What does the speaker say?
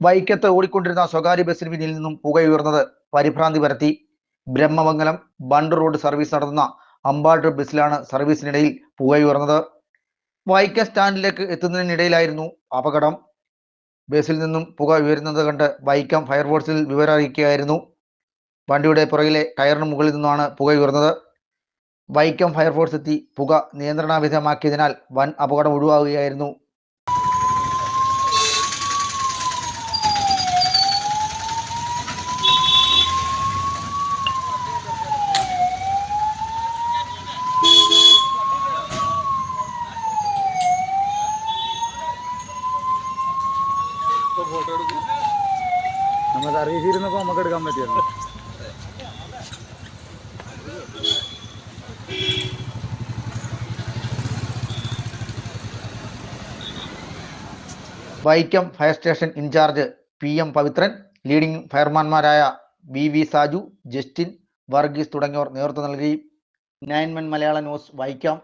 വൈക്കത്ത് ഓടിക്കൊണ്ടിരുന്ന സ്വകാര്യ ബസ്സിന് പിന്നിൽ നിന്നും പുകയുയർന്നത് പരിഭ്രാന്തി പരത്തി. ബ്രഹ്മമംഗലം ബണ്ട് റോഡ് സർവീസ് നടത്തുന്ന അമ്പാട്ട് ബസ്സിലാണ് സർവീസിനിടയിൽ പുകയുയർന്നത്. വൈക്കം സ്റ്റാൻഡിലേക്ക് എത്തുന്നതിനിടയിലായിരുന്നു അപകടം. ബസ്സിൽ നിന്നും പുക ഉയരുന്നത് കണ്ട് വൈക്കം ഫയർഫോഴ്സിൽ വിവരം അറിയിക്കുകയായിരുന്നു. വണ്ടിയുടെ പുറകിലെ ടയറിന് മുകളിൽ നിന്നാണ് പുകയുയർന്നത്. വൈക്കം ഫയർഫോഴ്സ് എത്തി പുക നിയന്ത്രണാവിധേയമാക്കിയതിനാൽ വൻ അപകടം ഒഴിവാകുകയായിരുന്നു. നമ്മൾ സർവീസ് ഇരുന്നപ്പോൾ നമുക്ക് എടുക്കാൻ പറ്റിയല്ലോ. Vaikom fire station in charge PM Pavithran, leading ഫയർമാൻമാരായ VV സാജു, ജസ്റ്റിൻ, വർഗീസ് തുടങ്ങിയവർ നേതൃത്വം നൽകി. 9 മലയാളം ന്യൂസ്, വൈക്കം.